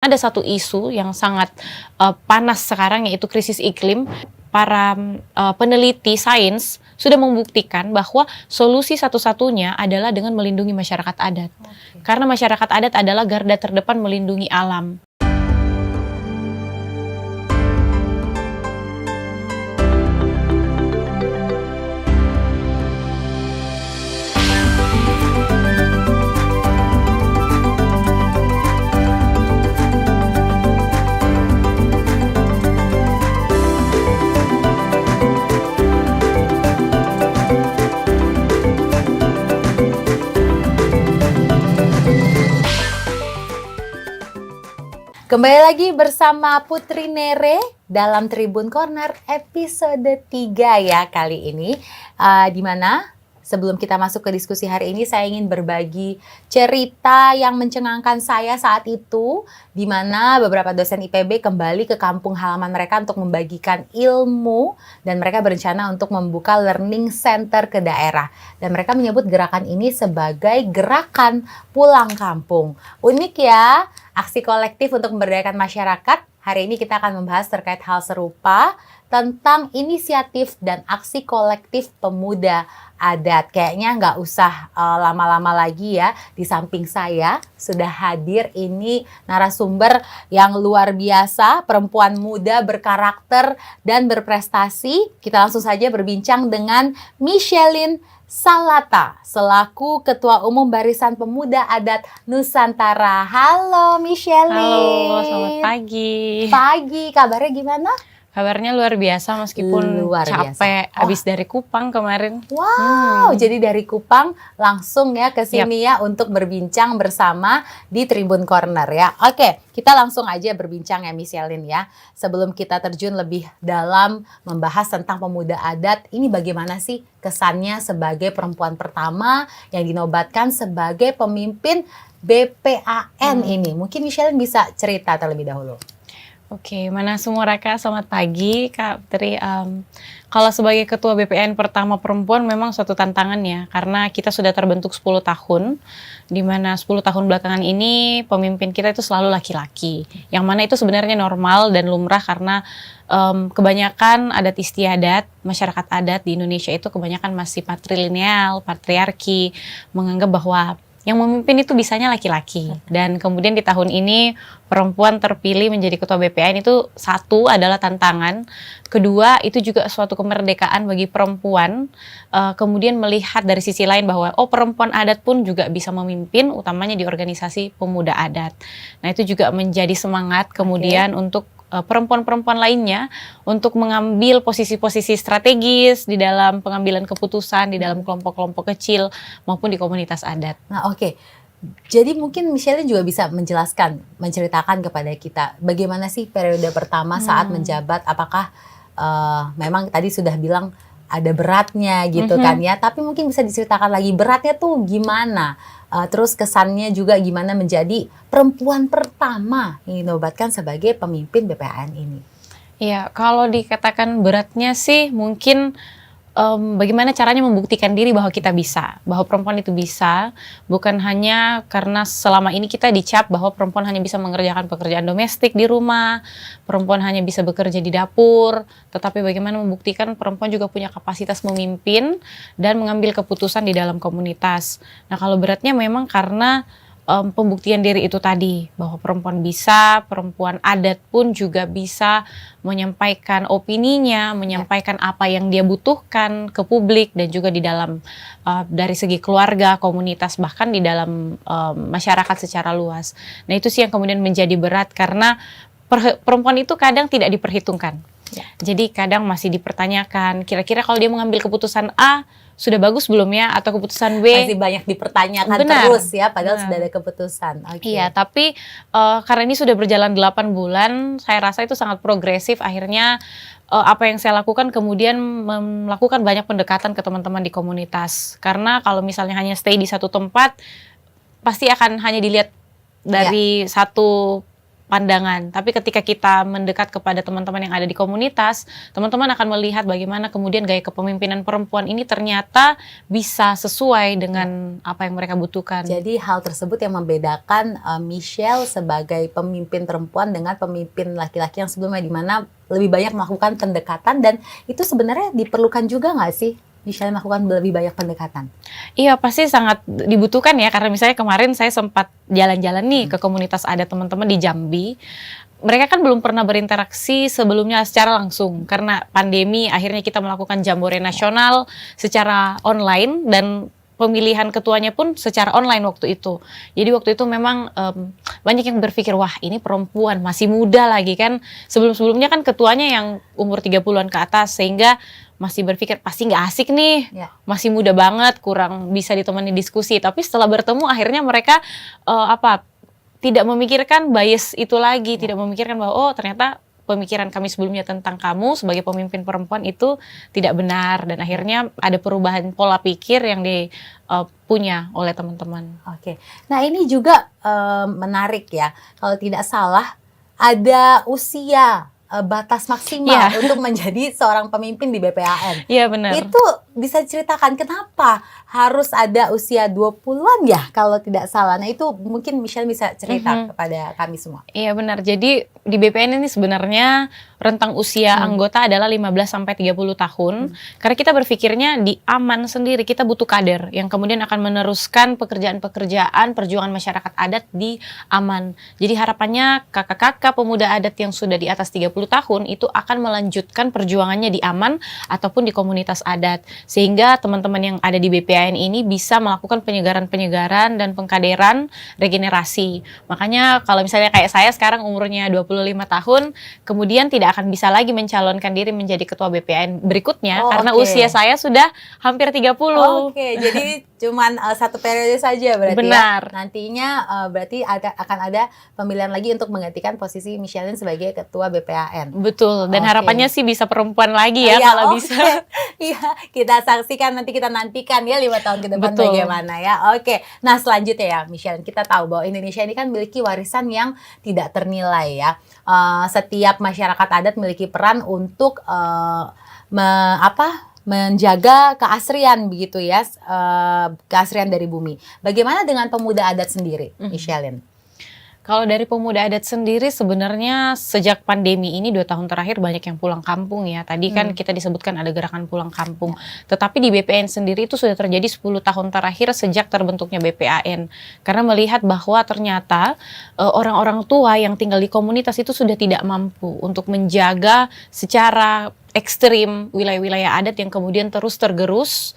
ada satu isu yang sangat panas sekarang, yaitu krisis iklim. Para peneliti sains sudah membuktikan bahwa solusi satu-satunya adalah dengan melindungi masyarakat adat. Karena masyarakat adat adalah garda terdepan melindungi alam. Kembali lagi bersama Putri Nere dalam Tribun Corner episode 3 ya kali ini. Di mana sebelum kita masuk ke diskusi hari ini, saya ingin berbagi cerita yang mencengangkan saya saat itu, di mana beberapa dosen IPB kembali ke kampung halaman mereka untuk membagikan ilmu, dan mereka berencana untuk membuka learning center ke daerah. Dan mereka menyebut gerakan ini sebagai gerakan pulang kampung. Unik ya, aksi kolektif untuk memberdayakan masyarakat. Hari ini kita akan membahas terkait hal serupa tentang inisiatif dan aksi kolektif pemuda adat. Kayaknya nggak usah lama-lama lagi ya. Di samping saya sudah hadir ini narasumber yang luar biasa, perempuan muda berkarakter dan berprestasi. Kita langsung saja berbincang dengan Michelline Salata, selaku Ketua Umum Barisan Pemuda Adat Nusantara. Halo Michelline. Halo, selamat pagi. Pagi, kabarnya gimana? Kabarnya luar biasa meskipun capek habis dari Kupang kemarin. Wow, jadi dari Kupang langsung ya ke sini ya untuk berbincang bersama di Tribun Corner ya. Oke, kita langsung aja berbincang ya Michelline ya. Sebelum kita terjun lebih dalam membahas tentang pemuda adat, ini bagaimana sih kesannya sebagai perempuan pertama yang dinobatkan sebagai pemimpin BPAN ini? Mungkin Michelline bisa cerita terlebih dahulu. Oke, mana semua Raka, selamat pagi Kak Putri. Kalau sebagai ketua BPN pertama perempuan memang suatu tantangan ya, karena kita sudah terbentuk 10 tahun, di mana 10 tahun belakangan ini pemimpin kita itu selalu laki-laki. Yang mana itu sebenarnya normal dan lumrah karena kebanyakan adat istiadat, masyarakat adat di Indonesia itu kebanyakan masih patrilineal, patriarki, menganggap bahwa yang memimpin itu bisanya laki-laki. Dan kemudian di tahun ini perempuan terpilih menjadi ketua BPN itu satu adalah tantangan. Kedua itu juga suatu kemerdekaan bagi perempuan. Kemudian melihat dari sisi lain bahwa perempuan adat pun juga bisa memimpin, utamanya di organisasi pemuda adat. Nah itu juga menjadi semangat kemudian untuk perempuan-perempuan lainnya untuk mengambil posisi-posisi strategis di dalam pengambilan keputusan di dalam kelompok-kelompok kecil maupun di komunitas adat. Nah oke, jadi mungkin Michelline juga bisa menjelaskan, menceritakan kepada kita bagaimana sih periode pertama saat menjabat, apakah memang tadi sudah bilang ada beratnya gitu kan ya, tapi mungkin bisa diceritakan lagi beratnya tuh gimana? Terus kesannya juga gimana menjadi perempuan pertama yang dinobatkan sebagai pemimpin BPAN ini? Iya, kalau dikatakan beratnya sih mungkin bagaimana caranya membuktikan diri bahwa kita bisa, bahwa perempuan itu bisa, bukan hanya karena selama ini kita dicap bahwa perempuan hanya bisa mengerjakan pekerjaan domestik di rumah, perempuan hanya bisa bekerja di dapur, tetapi bagaimana membuktikan perempuan juga punya kapasitas memimpin dan mengambil keputusan di dalam komunitas. Nah kalau beratnya memang karena pembuktian diri itu tadi, bahwa perempuan bisa, perempuan adat pun juga bisa menyampaikan opininya, menyampaikan apa yang dia butuhkan ke publik dan juga di dalam dari segi keluarga, komunitas, bahkan di dalam masyarakat secara luas. Nah itu sih yang kemudian menjadi berat karena perempuan itu kadang tidak diperhitungkan. Ya. Jadi kadang masih dipertanyakan, kira-kira kalau dia mengambil keputusan A, sudah bagus belum ya? Atau keputusan B? Masih banyak dipertanyakan terus ya, padahal sudah ada keputusan. Iya, tapi karena ini sudah berjalan 8 bulan, saya rasa itu sangat progresif. Akhirnya apa yang saya lakukan kemudian melakukan banyak pendekatan ke teman-teman di komunitas. Karena kalau misalnya hanya stay di satu tempat, pasti akan hanya dilihat dari satu pandangan. Tapi ketika kita mendekat kepada teman-teman yang ada di komunitas, teman-teman akan melihat bagaimana kemudian gaya kepemimpinan perempuan ini ternyata bisa sesuai dengan apa yang mereka butuhkan. Jadi hal tersebut yang membedakan Michelle sebagai pemimpin perempuan dengan pemimpin laki-laki yang sebelumnya, di mana lebih banyak melakukan pendekatan, dan itu sebenarnya diperlukan juga nggak sih Michelle melakukan lebih banyak pendekatan? Iya, pasti sangat dibutuhkan ya, karena misalnya kemarin saya sempat jalan-jalan nih ke komunitas adat teman-teman di Jambi. Mereka kan belum pernah berinteraksi sebelumnya secara langsung, karena pandemi akhirnya kita melakukan jambore nasional secara online, dan pemilihan ketuanya pun secara online waktu itu. Jadi waktu itu memang banyak yang berpikir, wah ini perempuan masih muda lagi kan. Sebelum-sebelumnya kan ketuanya yang umur 30-an ke atas, sehingga masih berpikir pasti nggak asik nih, masih muda banget, kurang bisa ditemani diskusi. Tapi setelah bertemu akhirnya mereka tidak memikirkan bias itu lagi, tidak memikirkan bahwa oh ternyata pemikiran kami sebelumnya tentang kamu sebagai pemimpin perempuan itu tidak benar, dan akhirnya ada perubahan pola pikir yang dipunya oleh teman-teman. Oke, nah ini juga menarik ya, kalau tidak salah ada usia batas maksimal untuk menjadi seorang pemimpin di BPAN. Iya benar. Itu bisa diceritakan kenapa harus ada usia 20-an ya kalau tidak salah. Nah itu mungkin Michelle bisa cerita kepada kami semua. Iya benar. Jadi di BPN ini sebenarnya rentang usia anggota adalah 15 sampai 30 tahun. Karena kita berpikirnya di Aman sendiri kita butuh kader yang kemudian akan meneruskan pekerjaan-pekerjaan perjuangan masyarakat adat di Aman. Jadi harapannya kakak-kakak pemuda adat yang sudah di atas 30 tahun itu akan melanjutkan perjuangannya di Aman ataupun di komunitas adat. Sehingga teman-teman yang ada di BPAN ini bisa melakukan penyegaran-penyegaran dan pengkaderan regenerasi. Makanya kalau misalnya kayak saya sekarang umurnya 25 tahun, kemudian tidak akan bisa lagi mencalonkan diri menjadi ketua BPAN berikutnya karena usia saya sudah hampir 30. Jadi cuman satu periode saja berarti. Benar. Ya. Nantinya berarti akan ada pemilihan lagi untuk menggantikan posisi Michelle sebagai ketua BPAN. Betul, dan harapannya sih bisa perempuan lagi ya kalau bisa. Iya, kita saksikan, nanti kita nantikan ya 5 tahun ke depan bagaimana ya. Oke, nah selanjutnya ya Michelle, kita tahu bahwa Indonesia ini kan memiliki warisan yang tidak ternilai ya. Setiap masyarakat adat memiliki peran untuk menjaga keasrian begitu ya, keasrian dari bumi. Bagaimana dengan pemuda adat sendiri, Michelle? Kalau dari pemuda adat sendiri sebenarnya sejak pandemi ini 2 tahun terakhir banyak yang pulang kampung ya. Tadi kan kita disebutkan ada gerakan pulang kampung. Tetapi di BPN sendiri itu sudah terjadi 10 tahun terakhir sejak terbentuknya BPAN. Karena melihat bahwa ternyata orang-orang tua yang tinggal di komunitas itu sudah tidak mampu untuk menjaga secara ekstrim wilayah-wilayah adat yang kemudian terus tergerus,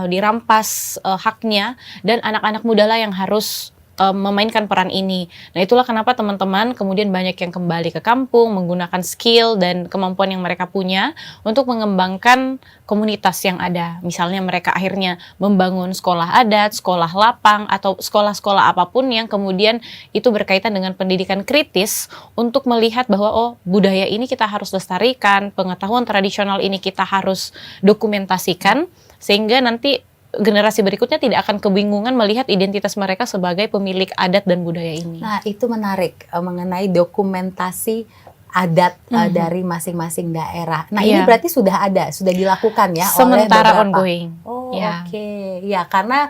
dirampas haknya, dan anak-anak muda lah yang harus memainkan peran ini. Nah itulah kenapa teman-teman kemudian banyak yang kembali ke kampung menggunakan skill dan kemampuan yang mereka punya untuk mengembangkan komunitas yang ada. Misalnya mereka akhirnya membangun sekolah adat, sekolah lapang, atau sekolah-sekolah apapun yang kemudian itu berkaitan dengan pendidikan kritis untuk melihat bahwa oh budaya ini kita harus lestarikan, pengetahuan tradisional ini kita harus dokumentasikan, sehingga nanti generasi berikutnya tidak akan kebingungan melihat identitas mereka sebagai pemilik adat dan budaya ini. Nah, itu menarik mengenai dokumentasi adat dari masing-masing daerah. Nah, ini berarti sudah dilakukan ya sementara oleh beberapa. ongoing. Oke. Ya, karena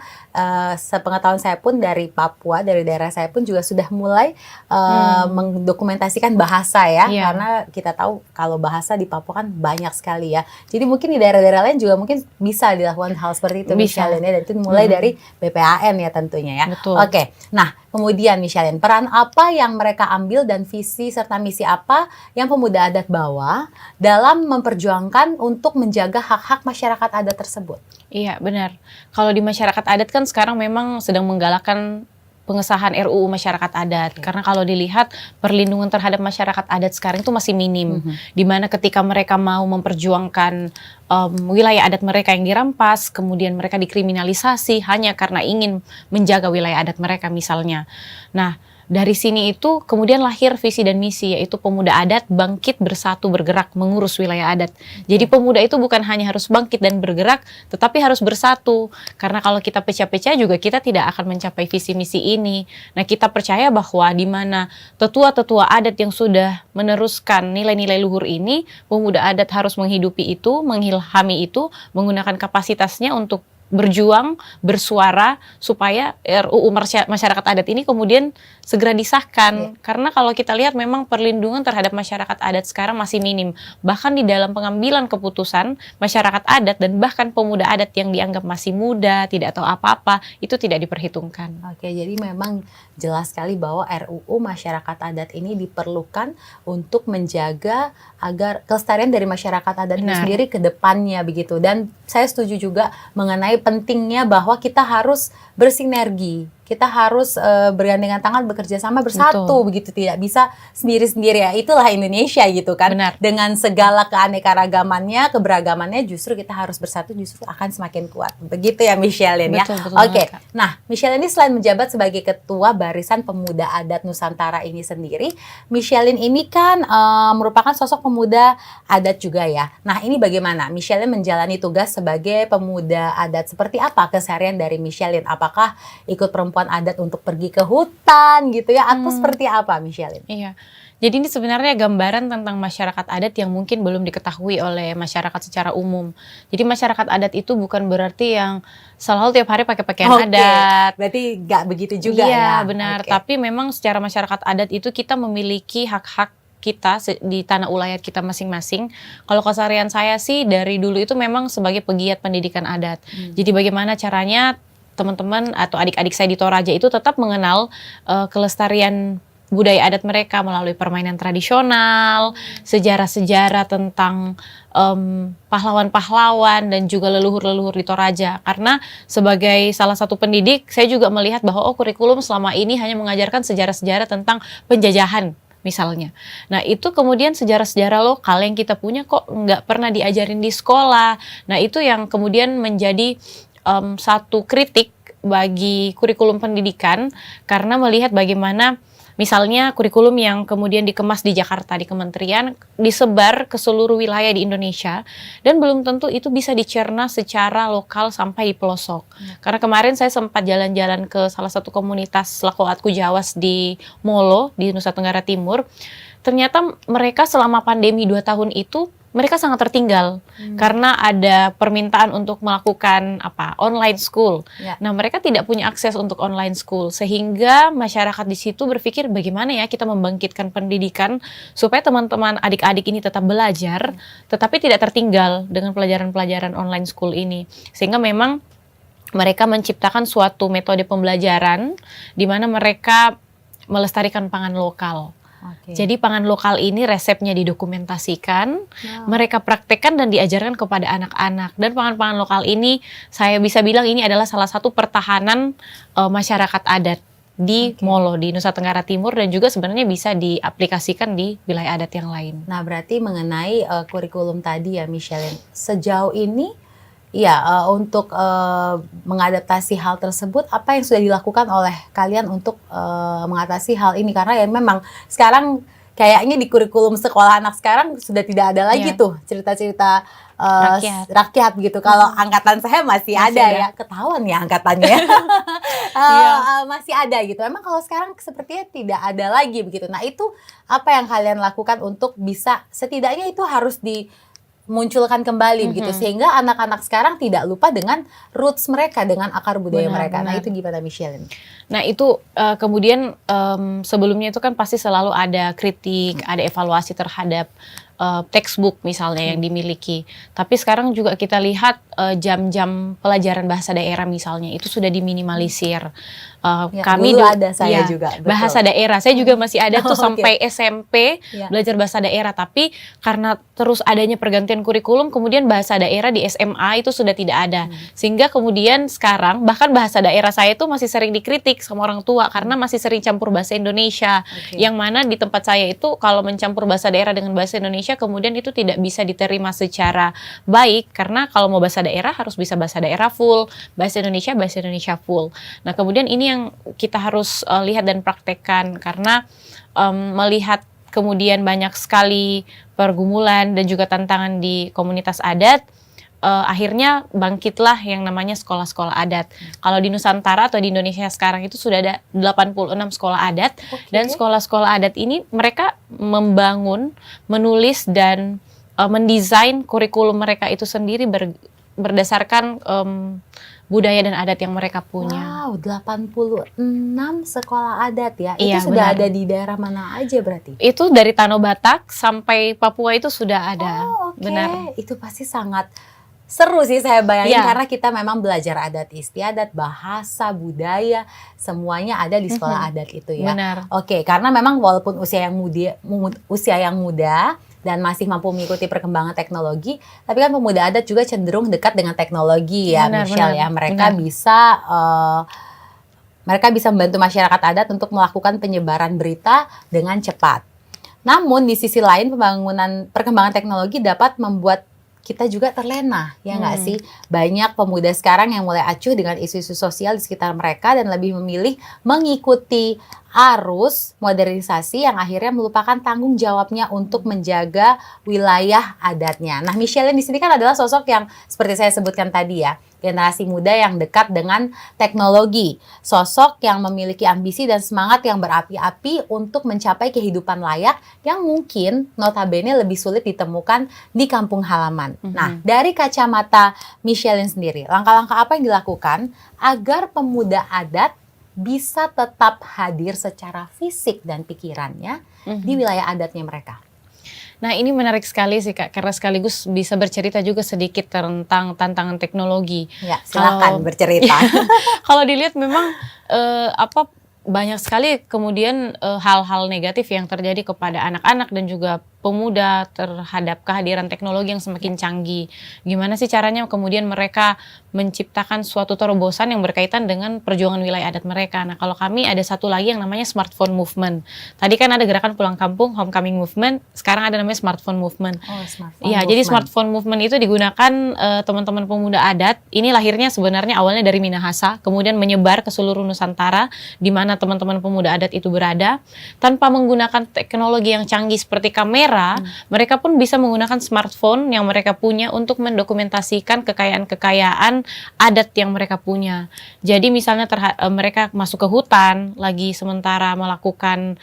sepengetahuan saya pun dari Papua, dari daerah saya pun juga sudah mulai mendokumentasikan bahasa ya. Karena kita tahu kalau bahasa di Papua kan banyak sekali ya. Jadi mungkin di daerah-daerah lain juga mungkin bisa dilakukan hal seperti itu, Michelle. Dan itu mulai dari BPAN ya tentunya ya. Betul. Oke. Nah, kemudian Michelle, peran apa yang mereka ambil dan visi serta misi apa yang pemuda adat bawa dalam memperjuangkan untuk menjaga hak-hak masyarakat adat tersebut? Iya, benar. Kalau di masyarakat adat kan sekarang memang sedang menggalakkan pengesahan RUU masyarakat adat. Karena kalau dilihat perlindungan terhadap masyarakat adat sekarang itu masih minim. Dimana ketika mereka mau memperjuangkan wilayah adat mereka yang dirampas, kemudian mereka dikriminalisasi hanya karena ingin menjaga wilayah adat mereka misalnya. Nah, dari sini itu kemudian lahir visi dan misi, yaitu pemuda adat bangkit bersatu bergerak mengurus wilayah adat. Jadi pemuda itu bukan hanya harus bangkit dan bergerak, tetapi harus bersatu. Karena kalau kita pecah-pecah juga kita tidak akan mencapai visi misi ini. Nah, kita percaya bahwa di mana tetua-tetua adat yang sudah meneruskan nilai-nilai luhur ini, pemuda adat harus menghidupi itu, mengilhami itu, menggunakan kapasitasnya untuk berjuang, bersuara supaya RUU masyarakat adat ini kemudian segera disahkan. Karena kalau kita lihat memang perlindungan terhadap masyarakat adat sekarang masih minim. Bahkan di dalam pengambilan keputusan masyarakat adat dan bahkan pemuda adat yang dianggap masih muda, tidak tahu apa-apa, itu tidak diperhitungkan. Oke, jadi memang jelas sekali bahwa RUU masyarakat adat ini diperlukan untuk menjaga agar kelestarian dari masyarakat adat itu sendiri ke depannya begitu. Dan saya setuju juga mengenai pentingnya bahwa kita harus bersinergi, kita harus bergandengan tangan, bekerja sama, bersatu. Begitu, tidak bisa sendiri-sendiri ya. Itulah Indonesia gitu kan. Benar. Dengan segala keanekaragamannya, keberagamannya, justru kita harus bersatu, justru akan semakin kuat. Begitu ya Michelin ya. Oke. Nah, Michelin ini selain menjabat sebagai ketua Barisan Pemuda Adat Nusantara ini sendiri, Michelin ini kan merupakan sosok pemuda adat juga ya. Nah, ini bagaimana Michelin menjalani tugas sebagai pemuda adat? Seperti apa keseharian dari Michelin? Apakah ikut perempuan adat untuk pergi ke hutan gitu ya, atau seperti apa Michelin? Iya. Jadi ini sebenarnya gambaran tentang masyarakat adat yang mungkin belum diketahui oleh masyarakat secara umum. Jadi masyarakat adat itu bukan berarti yang selalu tiap hari pakai pakaian adat. Berarti nggak begitu juga ya? Iya, benar. Tapi memang secara masyarakat adat itu kita memiliki hak-hak kita di tanah ulayat kita masing-masing. Kalau keseharian saya sih dari dulu itu memang sebagai pegiat pendidikan adat. Jadi bagaimana caranya teman-teman atau adik-adik saya di Toraja itu tetap mengenal kelestarian budaya adat mereka melalui permainan tradisional, sejarah-sejarah tentang pahlawan-pahlawan dan juga leluhur-leluhur di Toraja. Karena sebagai salah satu pendidik, saya juga melihat bahwa kurikulum selama ini hanya mengajarkan sejarah-sejarah tentang penjajahan misalnya. Nah, itu kemudian sejarah-sejarah lokal yang kita punya kok nggak pernah diajarin di sekolah. Nah, itu yang kemudian menjadi satu kritik bagi kurikulum pendidikan, karena melihat bagaimana misalnya kurikulum yang kemudian dikemas di Jakarta di kementerian disebar ke seluruh wilayah di Indonesia dan belum tentu itu bisa dicerna secara lokal sampai di pelosok. Karena kemarin saya sempat jalan-jalan ke salah satu komunitas Lakoatku Jawas di Molo di Nusa Tenggara Timur. Ternyata mereka selama pandemi 2 tahun itu mereka sangat tertinggal karena ada permintaan untuk melakukan online school. Nah, mereka tidak punya akses untuk online school sehingga masyarakat di situ berpikir bagaimana ya kita membangkitkan pendidikan supaya teman-teman adik-adik ini tetap belajar tetapi tidak tertinggal dengan pelajaran-pelajaran online school ini. Sehingga memang mereka menciptakan suatu metode pembelajaran di mana mereka melestarikan pangan lokal. Jadi pangan lokal ini resepnya didokumentasikan, mereka praktekkan dan diajarkan kepada anak-anak. Dan pangan-pangan lokal ini saya bisa bilang ini adalah salah satu pertahanan masyarakat adat di Molo, di Nusa Tenggara Timur, dan juga sebenarnya bisa diaplikasikan di wilayah adat yang lain. Nah, berarti mengenai kurikulum tadi ya Michelin, sejauh ini ya, untuk mengadaptasi hal tersebut, apa yang sudah dilakukan oleh kalian untuk mengatasi hal ini? Karena ya memang sekarang kayaknya di kurikulum sekolah anak sekarang sudah tidak ada lagi tuh cerita-cerita rakyat gitu. Kalau angkatan saya masih ada ya, ketahuan ya angkatannya. Masih ada gitu. Memang kalau sekarang sepertinya tidak ada lagi begitu. Nah, itu apa yang kalian lakukan untuk bisa setidaknya itu harus munculkan kembali begitu sehingga anak-anak sekarang tidak lupa dengan roots mereka, dengan akar budaya mereka. Nah, itu gimana Michelin? Nah, itu kemudian sebelumnya itu kan pasti selalu ada kritik, ada evaluasi terhadap textbook misalnya yang dimiliki. Tapi sekarang juga kita lihat jam-jam pelajaran bahasa daerah misalnya itu sudah diminimalisir. Kami dulu ada saya juga. Betul. Bahasa daerah, saya juga masih ada tuh sampai SMP belajar bahasa daerah. Tapi karena terus adanya pergantian kurikulum, kemudian bahasa daerah di SMA itu sudah tidak ada. Sehingga kemudian sekarang bahkan bahasa daerah saya itu masih sering dikritik sama orang tua karena masih sering campur bahasa Indonesia. Yang mana di tempat saya itu kalau mencampur bahasa daerah dengan bahasa Indonesia kemudian itu tidak bisa diterima secara baik, karena kalau mau bahasa daerah harus bisa bahasa daerah full, bahasa Indonesia full. Nah, kemudian ini yang yang kita harus lihat dan praktekkan, karena melihat kemudian banyak sekali pergumulan dan juga tantangan di komunitas adat, akhirnya bangkitlah yang namanya sekolah-sekolah adat. Kalau di Nusantara atau di Indonesia sekarang itu sudah ada 86 sekolah adat. Dan sekolah-sekolah adat ini mereka membangun, menulis dan mendesain kurikulum mereka itu sendiri berdasarkan budaya dan adat yang mereka punya. Wow, 86 sekolah adat ya. Iya, Itu sudah benar. ada di daerah mana aja berarti? Itu dari Tanah Batak sampai Papua itu sudah ada. Oh, oke. Benar. Itu pasti sangat seru sih saya bayangin, Iya. karena kita memang belajar adat istiadat, bahasa, budaya, semuanya ada di sekolah adat itu ya. Benar. Oke, karena memang walaupun usia yang muda dan masih mampu mengikuti perkembangan teknologi, tapi kan pemuda adat juga cenderung dekat dengan teknologi ya, Benar, Michelle benar, ya. Mereka benar. bisa membantu masyarakat adat untuk melakukan penyebaran berita dengan cepat. Namun di sisi lain perkembangan teknologi dapat membuat kita juga terlena, ya nggak sih? Banyak pemuda sekarang yang mulai acuh dengan isu-isu sosial di sekitar mereka dan lebih memilih mengikuti arus modernisasi yang akhirnya melupakan tanggung jawabnya untuk menjaga wilayah adatnya. Nah, Michelle di sini kan adalah sosok yang seperti saya sebutkan tadi ya, generasi muda yang dekat dengan teknologi, sosok yang memiliki ambisi dan semangat yang berapi-api untuk mencapai kehidupan layak yang mungkin notabene lebih sulit ditemukan di kampung halaman. Nah, dari kacamata Michelle sendiri, langkah-langkah apa yang dilakukan agar pemuda adat bisa tetap hadir secara fisik dan pikirannya di wilayah adatnya mereka? Nah, ini menarik sekali sih Kak, karena sekaligus bisa bercerita juga sedikit tentang tantangan teknologi. Ya, silakan bercerita. Kalau dilihat memang banyak sekali kemudian hal-hal negatif yang terjadi kepada anak-anak dan juga pemuda terhadap kehadiran teknologi yang semakin canggih. Gimana sih caranya kemudian mereka menciptakan suatu terobosan yang berkaitan dengan perjuangan wilayah adat mereka. Nah, kalau kami ada satu lagi yang namanya smartphone movement. Tadi kan ada gerakan pulang kampung, homecoming movement, sekarang ada namanya smartphone movement. Oh, smartphone Iya, movement. jadi smartphone movement itu digunakan teman-teman pemuda adat. Ini lahirnya sebenarnya awalnya dari Minahasa, kemudian menyebar ke seluruh Nusantara di mana teman-teman pemuda adat itu berada. Tanpa menggunakan teknologi yang canggih seperti kamera, mereka pun bisa menggunakan smartphone yang mereka punya untuk mendokumentasikan kekayaan-kekayaan adat yang mereka punya. Jadi misalnya mereka masuk ke hutan, lagi sementara melakukan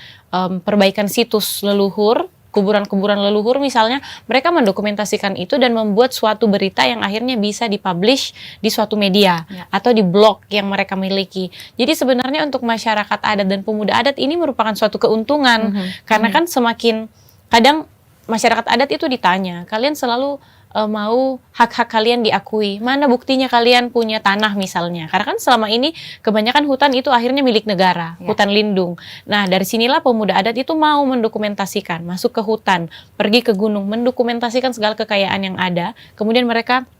perbaikan situs leluhur, kuburan-kuburan leluhur misalnya, mereka mendokumentasikan itu dan membuat suatu berita yang akhirnya bisa dipublish di suatu media atau di blog yang mereka miliki. Jadi sebenarnya untuk masyarakat adat dan pemuda adat ini merupakan suatu keuntungan, karena kan semakin kadang masyarakat adat itu ditanya, kalian selalu mau hak-hak kalian diakui. Mana buktinya kalian punya tanah misalnya? Karena kan selama ini kebanyakan hutan itu akhirnya milik negara, hutan lindung. Nah, dari sinilah pemuda adat itu mau mendokumentasikan, masuk ke hutan, pergi ke gunung, mendokumentasikan segala kekayaan yang ada. Kemudian mereka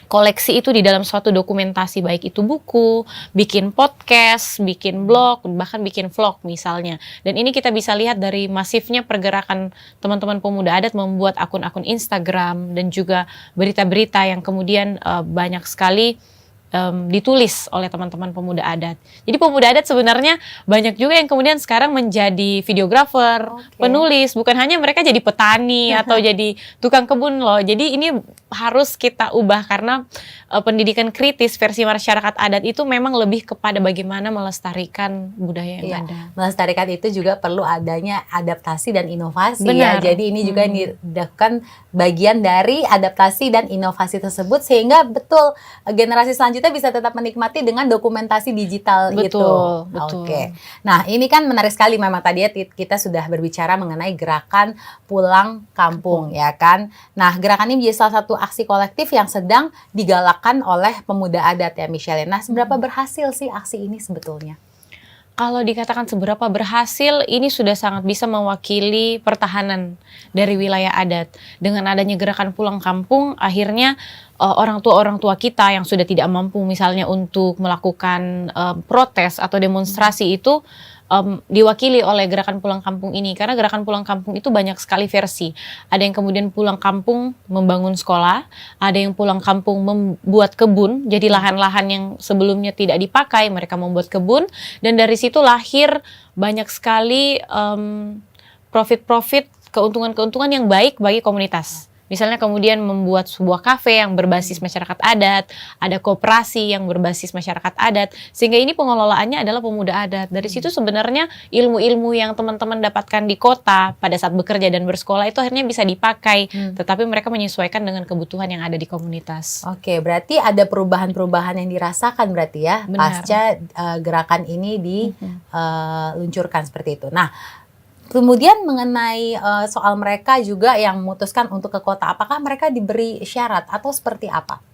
koleksi itu di dalam suatu dokumentasi, baik itu buku, bikin podcast, bikin blog, bahkan bikin vlog misalnya. Dan ini kita bisa lihat dari masifnya pergerakan teman-teman pemuda adat membuat akun-akun Instagram dan juga berita-berita yang kemudian banyak sekali ditulis oleh teman-teman pemuda adat. Jadi pemuda adat sebenarnya banyak juga yang kemudian sekarang menjadi videografer, penulis, bukan hanya mereka jadi petani atau jadi tukang kebun loh. Jadi ini harus kita ubah karena pendidikan kritis versi masyarakat adat itu memang lebih kepada bagaimana melestarikan budaya yang ada. Melestarikan itu juga perlu adanya adaptasi dan inovasi. Benar. Ya. Jadi ini juga yang dilakukan bagian dari adaptasi dan inovasi tersebut sehingga betul generasi selanjutnya bisa tetap menikmati dengan dokumentasi digital itu. Betul. Oke. Nah, ini kan menarik sekali memang tadi ya kita sudah berbicara mengenai gerakan pulang kampung ya kan. Nah, gerakan ini menjadi salah satu aksi kolektif yang sedang digalakkan oleh pemuda adat ya Michelle. Nah, seberapa berhasil sih aksi ini sebetulnya? Kalau dikatakan seberapa berhasil, ini sudah sangat bisa mewakili pertahanan dari wilayah adat. Dengan adanya gerakan pulang kampung, akhirnya orang tua kita yang sudah tidak mampu misalnya untuk melakukan protes atau demonstrasi itu diwakili oleh Gerakan Pulang Kampung ini, karena Gerakan Pulang Kampung itu banyak sekali versi. Ada yang kemudian pulang kampung membangun sekolah, ada yang pulang kampung membuat kebun, jadi lahan-lahan yang sebelumnya tidak dipakai mereka membuat kebun, dan dari situ lahir banyak sekali profit-profit, keuntungan-keuntungan yang baik bagi komunitas. Misalnya kemudian membuat sebuah kafe yang berbasis masyarakat adat, ada koperasi yang berbasis masyarakat adat, sehingga ini pengelolaannya adalah pemuda adat. Dari situ sebenarnya ilmu-ilmu yang teman-teman dapatkan di kota pada saat bekerja dan bersekolah itu akhirnya bisa dipakai, tetapi mereka menyesuaikan dengan kebutuhan yang ada di komunitas. Oke, berarti ada perubahan-perubahan yang dirasakan berarti ya, Benar. pasca gerakan ini diluncurkan seperti itu. Nah, kemudian mengenai soal mereka juga yang memutuskan untuk ke kota, apakah mereka diberi syarat atau seperti apa?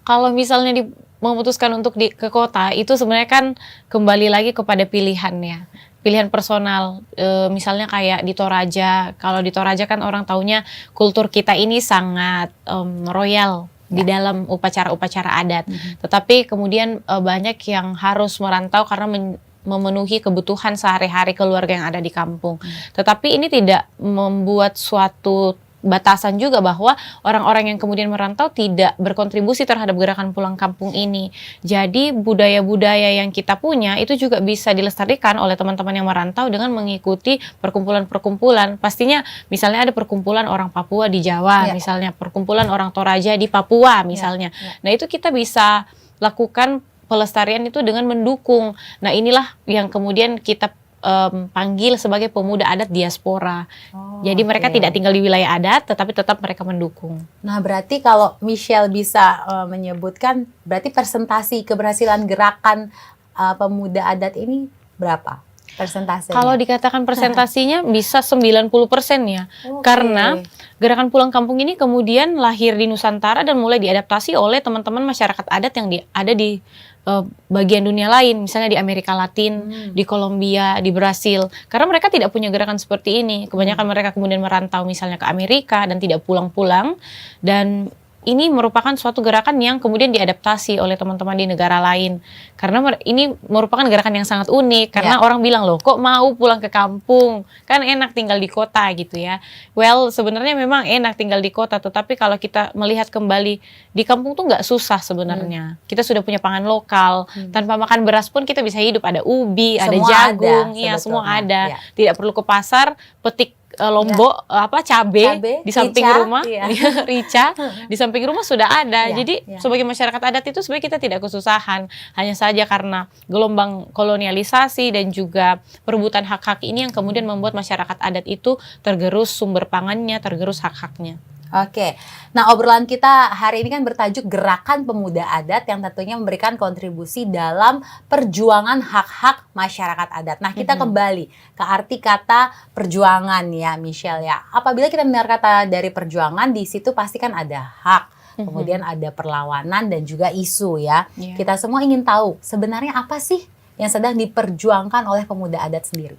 Kalau misalnya memutuskan untuk ke kota, itu sebenarnya kan kembali lagi kepada pilihannya. Pilihan personal, misalnya kayak di Toraja. Kalau di Toraja kan orang taunya kultur kita ini sangat royal di dalam upacara-upacara adat. Tetapi kemudian banyak yang harus merantau karena memenuhi kebutuhan sehari-hari keluarga yang ada di kampung. Tetapi ini tidak membuat suatu batasan juga bahwa orang-orang yang kemudian merantau tidak berkontribusi terhadap Gerakan Pulang Kampung ini. Jadi budaya-budaya yang kita punya itu juga bisa dilestarikan oleh teman-teman yang merantau dengan mengikuti perkumpulan-perkumpulan. Pastinya misalnya ada perkumpulan orang Papua di Jawa, misalnya perkumpulan orang Toraja di Papua misalnya. Nah, itu kita bisa lakukan pelestarian itu dengan mendukung. Nah, inilah yang kemudian kita panggil sebagai pemuda adat diaspora. Jadi mereka tidak tinggal di wilayah adat, tetapi tetap mereka mendukung. Nah, berarti kalau Michelle bisa menyebutkan, berarti presentasi keberhasilan gerakan pemuda adat ini berapa? Persentasenya? Kalau dikatakan presentasinya bisa 90% ya. Karena Gerakan Pulang Kampung ini kemudian lahir di Nusantara dan mulai diadaptasi oleh teman-teman masyarakat adat yang ada di bagian dunia lain, misalnya di Amerika Latin, di Kolombia, di Brasil. Karena mereka tidak punya gerakan seperti ini. Kebanyakan mereka kemudian merantau misalnya ke Amerika dan tidak pulang-pulang. Dan ini merupakan suatu gerakan yang kemudian diadaptasi oleh teman-teman di negara lain. Karena ini merupakan gerakan yang sangat unik. Karena orang bilang, loh kok mau pulang ke kampung? Kan enak tinggal di kota gitu ya. Well, sebenarnya memang enak tinggal di kota. Tetapi kalau kita melihat kembali, di kampung tuh nggak susah sebenarnya. Kita sudah punya pangan lokal. Tanpa makan beras pun kita bisa hidup. Ada ubi, ada jagung. Iya, semua ada. Tidak perlu ke pasar, petik lombok cabe di samping rumah, rica di samping rumah sudah ada. Jadi sebagai masyarakat adat itu sebenarnya kita tidak kesusahan, hanya saja karena gelombang kolonialisasi dan juga perebutan hak-hak ini yang kemudian membuat masyarakat adat itu tergerus sumber pangannya, tergerus hak-haknya. Oke, nah obrolan kita hari ini kan bertajuk Gerakan Pemuda Adat yang tentunya memberikan kontribusi dalam perjuangan hak-hak masyarakat adat. Nah, kita kembali ke arti kata perjuangan ya, Michelle ya. Apabila kita mendengar kata dari perjuangan, di situ pasti kan ada hak, kemudian ada perlawanan dan juga isu ya. Kita semua ingin tahu sebenarnya apa sih yang sedang diperjuangkan oleh pemuda adat sendiri?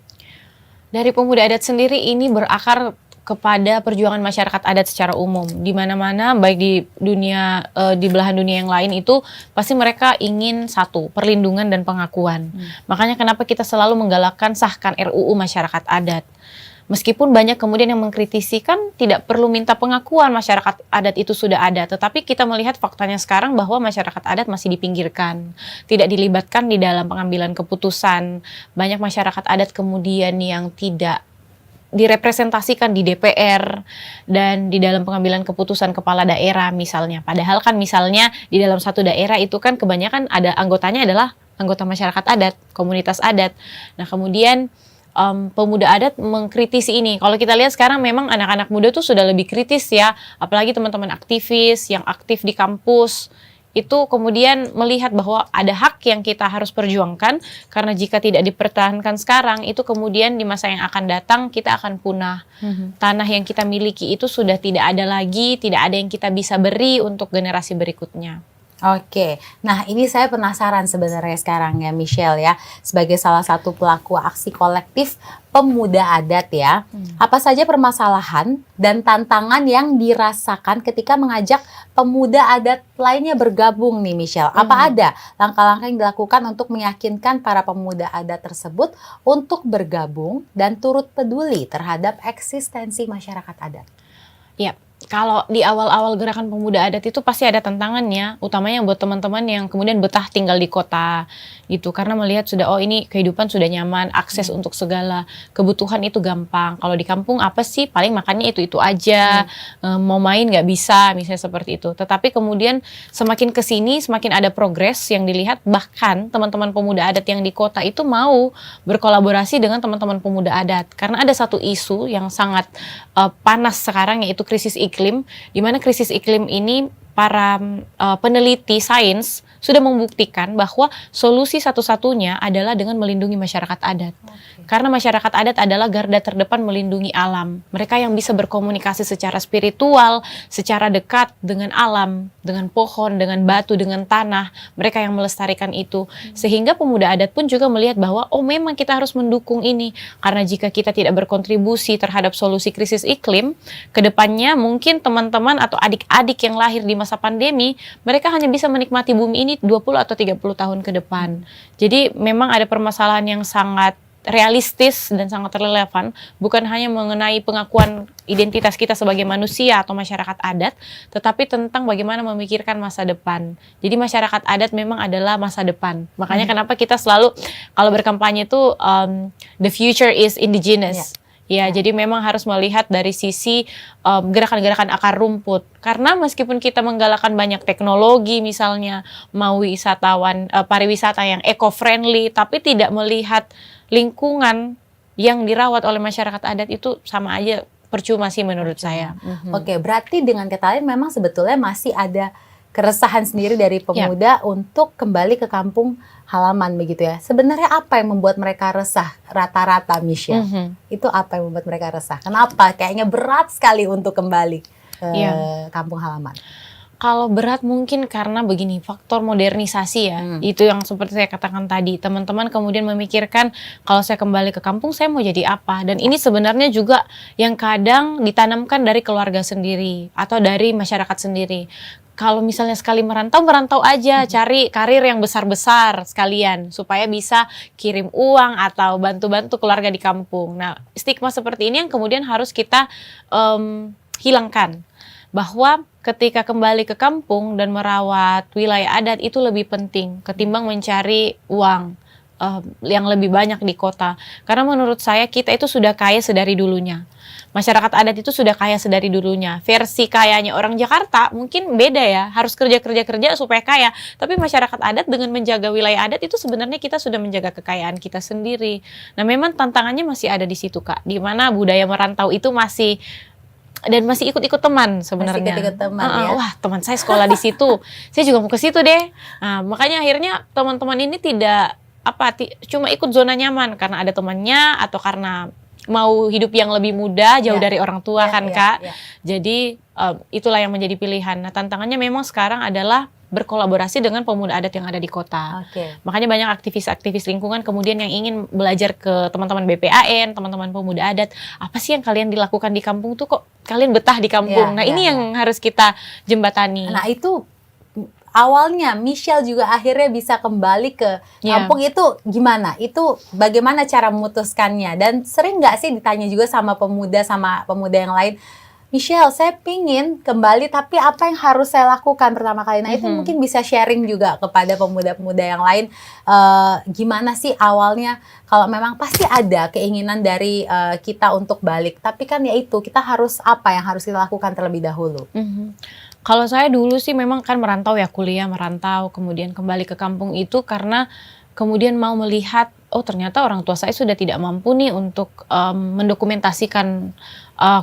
Dari pemuda adat sendiri ini berakar kepada perjuangan masyarakat adat secara umum. Di mana-mana, baik di dunia, di belahan dunia yang lain itu, pasti mereka ingin satu, perlindungan dan pengakuan. Makanya kenapa kita selalu menggalakkan sahkan RUU masyarakat adat. Meskipun banyak kemudian yang mengkritisi kan tidak perlu minta pengakuan masyarakat adat itu sudah ada. Tetapi kita melihat faktanya sekarang bahwa masyarakat adat masih dipinggirkan. Tidak dilibatkan di dalam pengambilan keputusan. Banyak masyarakat adat kemudian yang tidak direpresentasikan di DPR dan di dalam pengambilan keputusan kepala daerah misalnya. Padahal kan misalnya di dalam satu daerah itu kan kebanyakan ada anggotanya adalah anggota masyarakat adat, komunitas adat. Nah kemudian pemuda adat mengkritisi ini. Kalau kita lihat sekarang memang anak-anak muda tuh sudah lebih kritis ya, apalagi teman-teman aktivis yang aktif di kampus. Itu kemudian melihat bahwa ada hak yang kita harus perjuangkan, karena jika tidak dipertahankan sekarang, itu kemudian di masa yang akan datang kita akan punah. Tanah yang kita miliki itu sudah tidak ada lagi, tidak ada yang kita bisa beri untuk generasi berikutnya. Oke, nah ini saya penasaran sebenarnya sekarang ya Michelle ya, sebagai salah satu pelaku aksi kolektif pemuda adat ya, apa saja permasalahan dan tantangan yang dirasakan ketika mengajak pemuda adat lainnya bergabung nih Michelle? Apa ada langkah-langkah yang dilakukan untuk meyakinkan para pemuda adat tersebut untuk bergabung dan turut peduli terhadap eksistensi masyarakat adat? Ya, kalau di awal-awal gerakan pemuda adat itu pasti ada tantangannya, utamanya buat teman-teman yang kemudian betah tinggal di kota gitu, karena melihat sudah oh ini kehidupan sudah nyaman, akses untuk segala kebutuhan itu gampang. Kalau di kampung apa sih, paling makannya itu aja, mau main nggak bisa, misalnya seperti itu. Tetapi kemudian semakin kesini semakin ada progres yang dilihat, bahkan teman-teman pemuda adat yang di kota itu mau berkolaborasi dengan teman-teman pemuda adat, karena ada satu isu yang sangat panas sekarang, yaitu krisis iklim, di mana krisis iklim ini para peneliti sains sudah membuktikan bahwa solusi satu-satunya adalah dengan melindungi masyarakat adat. Karena masyarakat adat adalah garda terdepan melindungi alam. Mereka yang bisa berkomunikasi secara spiritual, secara dekat dengan alam, dengan pohon, dengan batu, dengan tanah. Mereka yang melestarikan itu. Sehingga pemuda adat pun juga melihat bahwa oh memang kita harus mendukung ini. Karena jika kita tidak berkontribusi terhadap solusi krisis iklim, kedepannya mungkin teman-teman atau adik-adik yang lahir di masa pandemi, mereka hanya bisa menikmati bumi ini 20 atau 30 tahun ke depan. Jadi memang ada permasalahan yang sangat realistis dan sangat relevan, bukan hanya mengenai pengakuan identitas kita sebagai manusia atau masyarakat adat, tetapi tentang bagaimana memikirkan masa depan. Jadi masyarakat adat memang adalah masa depan. Makanya kenapa kita selalu kalau berkampanye itu the future is indigenous. Ya, jadi memang harus melihat dari sisi gerakan-gerakan akar rumput. Karena meskipun kita menggalakkan banyak teknologi, misalnya mau wisatawan pariwisata yang eco-friendly, tapi tidak melihat lingkungan yang dirawat oleh masyarakat adat, itu sama aja percuma sih menurut saya. Oke, berarti dengan kata lain memang sebetulnya masih ada keresahan sendiri dari pemuda untuk kembali ke kampung halaman begitu ya. Sebenarnya apa yang membuat mereka resah rata-rata, Michelle? Itu apa yang membuat mereka resah? Kenapa? Kayaknya berat sekali untuk kembali ke kampung halaman. Kalau berat mungkin karena begini, faktor modernisasi ya. Itu yang seperti saya katakan tadi. Teman-teman kemudian memikirkan kalau saya kembali ke kampung saya mau jadi apa. Dan ini sebenarnya juga yang kadang ditanamkan dari keluarga sendiri atau dari masyarakat sendiri. Kalau misalnya sekali merantau aja, cari karir yang besar-besar sekalian supaya bisa kirim uang atau bantu-bantu keluarga di kampung. Nah, stigma seperti ini yang kemudian harus kita hilangkan. Bahwa ketika kembali ke kampung dan merawat wilayah adat itu lebih penting ketimbang mencari uang yang lebih banyak di kota. Karena menurut saya kita itu sudah kaya sedari dulunya. Masyarakat adat itu sudah kaya sedari dulunya. Versi kayanya orang Jakarta mungkin beda ya, harus kerja supaya kaya. Tapi masyarakat adat dengan menjaga wilayah adat itu sebenarnya kita sudah menjaga kekayaan kita sendiri. Nah memang tantangannya masih ada di situ Kak, di mana budaya merantau itu masih ikut-ikut teman sebenarnya. Masih ikut-ikut teman ya. Wah teman saya sekolah di situ, saya juga mau ke situ deh. Nah makanya akhirnya teman-teman ini tidak cuma ikut zona nyaman karena ada temannya atau karena mau hidup yang lebih muda jauh dari orang tua Kak. Jadi itulah yang menjadi pilihan. Nah tantangannya memang sekarang adalah berkolaborasi dengan pemuda adat yang ada di kota. Makanya banyak aktivis-aktivis lingkungan kemudian yang ingin belajar ke teman-teman BPAN, teman-teman pemuda adat. Apa sih yang kalian dilakukan di kampung tuh kok kalian betah di kampung? Nah ini yang harus kita jembatani. Nah itu awalnya Michelle juga akhirnya bisa kembali ke kampung itu gimana? Itu bagaimana cara memutuskannya? Dan sering nggak sih ditanya juga sama pemuda yang lain, Michelle saya pingin kembali tapi apa yang harus saya lakukan pertama kali? Nah itu mungkin bisa sharing juga kepada pemuda-pemuda yang lain, gimana sih awalnya? Kalau memang pasti ada keinginan dari kita untuk balik, tapi kan ya itu kita harus apa yang harus kita lakukan terlebih dahulu? Kalau saya dulu sih memang kan merantau ya, kuliah merantau, kemudian kembali ke kampung itu karena kemudian mau melihat, oh ternyata orang tua saya sudah tidak mampu nih untuk mendokumentasikan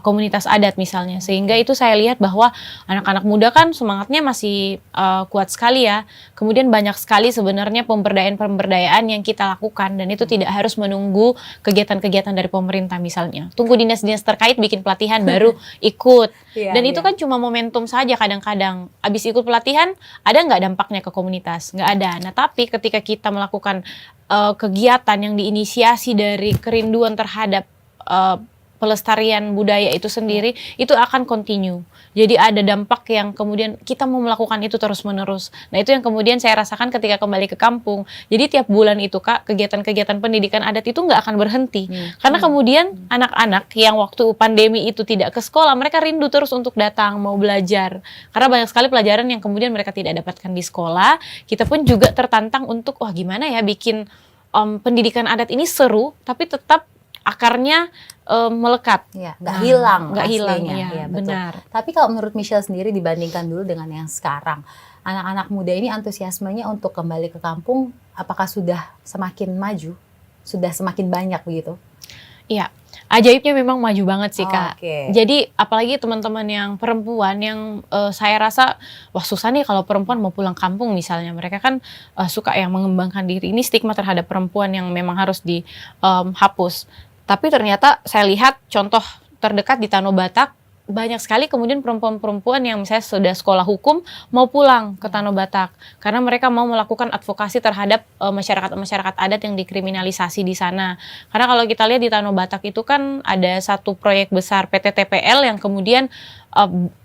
komunitas adat misalnya. Sehingga itu saya lihat bahwa anak-anak muda kan semangatnya masih kuat sekali ya. Kemudian banyak sekali sebenarnya pemberdayaan yang kita lakukan, dan itu tidak harus menunggu kegiatan-kegiatan dari pemerintah misalnya. Tunggu dinas-dinas terkait bikin pelatihan baru ikut. Dan itu kan cuma momentum saja kadang-kadang. Abis ikut pelatihan, ada nggak dampaknya ke komunitas? Nggak ada. Nah, tapi ketika kita melakukan kegiatan yang diinisiasi dari kerinduan terhadap pelestarian budaya itu sendiri, itu akan continue. Jadi ada dampak yang kemudian kita mau melakukan itu terus-menerus. Nah, itu yang kemudian saya rasakan ketika kembali ke kampung. Jadi tiap bulan itu, Kak, kegiatan-kegiatan pendidikan adat itu nggak akan berhenti. Karena kemudian anak-anak yang waktu pandemi itu tidak ke sekolah, mereka rindu terus untuk datang, mau belajar. Karena banyak sekali pelajaran yang kemudian mereka tidak dapatkan di sekolah. Kita pun juga tertantang untuk, wah gimana ya bikin pendidikan adat ini seru, tapi tetap akarnya melekat, nggak hilang, nggak hilang, ya, benar. Tapi kalau menurut Michelle sendiri dibandingkan dulu dengan yang sekarang, anak-anak muda ini antusiasmenya untuk kembali ke kampung, apakah sudah semakin maju, sudah semakin banyak begitu? Iya, ajaibnya memang maju banget sih, Kak. Okay. Jadi apalagi teman-teman yang perempuan yang saya rasa, wah susah nih kalau perempuan mau pulang kampung misalnya. Mereka kan suka yang mengembangkan diri. Ini stigma terhadap perempuan yang memang harus dihapus. Tapi ternyata saya lihat contoh terdekat di Tanah Batak, banyak sekali kemudian perempuan-perempuan yang misalnya sudah sekolah hukum mau pulang ke Tanah Batak karena mereka mau melakukan advokasi terhadap masyarakat adat yang dikriminalisasi di sana. Karena kalau kita lihat di Tanah Batak itu kan ada satu proyek besar PT TPL yang kemudian